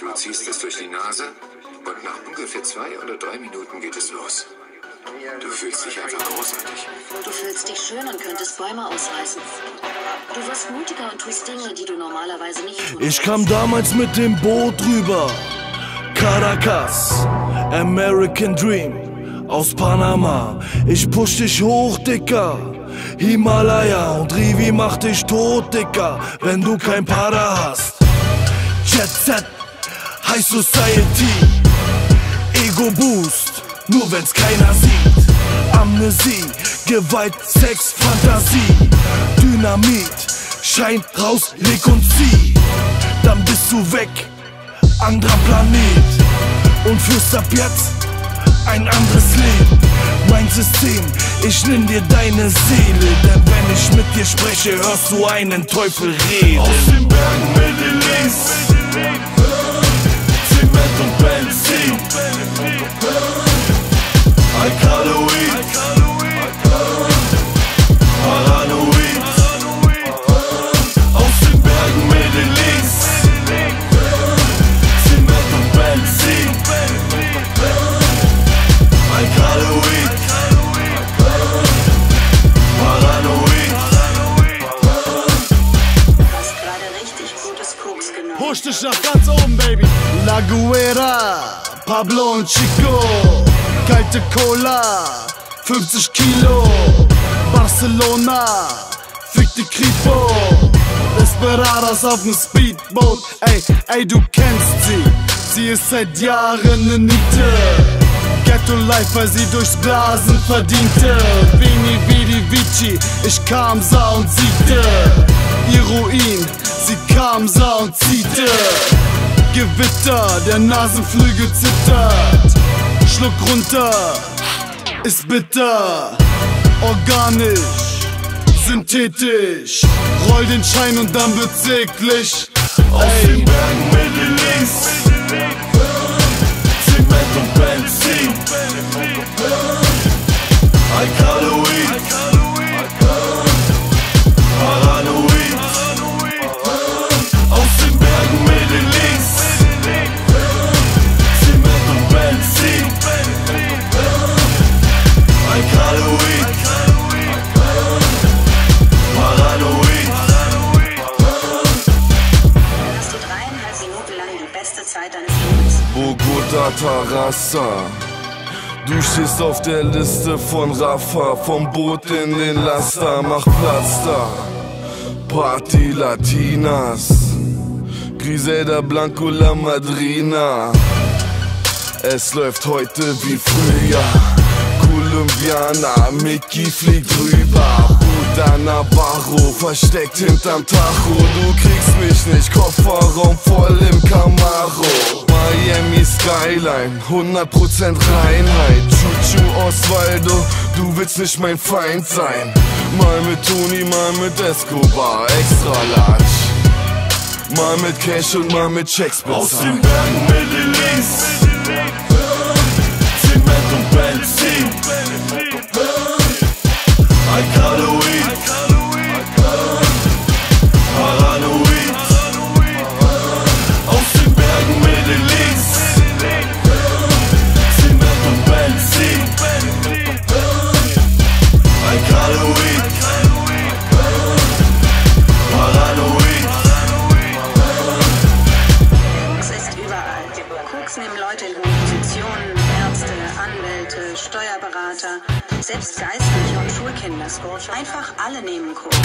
Du ziehst es durch die Nase und nach ungefähr 2 oder 3 Minuten geht es los. Du fühlst dich einfach großartig. Du fühlst dich schön und könntest Bäume ausreißen. Du wirst mutiger und tust Dinge, die du normalerweise nicht tust. Ich kam damals mit dem Boot rüber. Caracas, American Dream, aus Panama. Ich push dich hoch, Dicker. Himalaya und Rivi macht dich tot, Dicker, wenn du kein Para hast. Jet Set, High Society, Ego Boost, nur wenn's keiner sieht. Amnesie, Gewalt, Sex, Fantasie, Dynamit, Schein raus, leg und zieh. Dann bist du weg, anderer Planet, und führst ab jetzt ein anderes Leben. Mein System, ich nimm dir deine Seele, denn wenn ich mit dir spreche, hörst du einen Teufel reden. Aus den Bergen Medellins, Zement und Benzin, Alkaloid, Paranoid. Aus den Bergen Medellins, Zement und Benzin, Alkaloid, Paranoid. Du hast gerade richtig gutes Koks genommen. Push dich nach ganz oben, Baby. La Guera, Pablo und Chico, kalte Cola, 50 Kilo, Barcelona, fick die Kripo, Desperadas auf nem Speedboat, ey, du kennst sie, sie ist seit Jahren ne Niete. Ghetto Life, weil sie durchs Blasen verdiente. Veni Vidi Vici, ich kam, sah und siegte. Ihr Ruin, sie kam, sah und ziehte. Gewitter, der Nasenflügel zittert. Schluck runter, ist bitter. Organisch, synthetisch. Roll den Schein und dann wird's eklig. Aus den Bergen Medellins, Zement und Benzin, Alkaloid, Paranoid. Aus den Bergen Medellins, Zement und Benzin, Alkaloid, Paranoid. Du hast die 3,5 Minuten lang die beste Zeit deines Lebens. Bogota Terrassa, du stehst auf der Liste von Rafa, vom Boot in den Laster, mach Platz da. Party Latinas, Griselda Blanco La Madrina. Es läuft heute wie früher. Colombiana, Mickey fliegt rüber. Buda Navarro, versteckt hinterm Tacho. Du kriegst mich nicht, Kofferraum voll im Camaro. Miami Skyline, 100% Reinheit. Chuchu Osvaldo, du willst nicht mein Feind sein. Mal mit Toni, mal mit Escobar, extra large. Mal mit Cash und mal mit Checks bezahlt. Aus den Bergen Medellins, Zement und Benzin, Alkaloid, Paranoid. Aus den Bergen Medellins, Zement und Benzin, Alkaloid, Paranoid. Koks ist überall. Koks nehmen Leute in hohen Positionen, Ärzte, Anwälte, Steuerberater, selbst Geistliche und Schulkinder. Einfach alle nehmen Koks.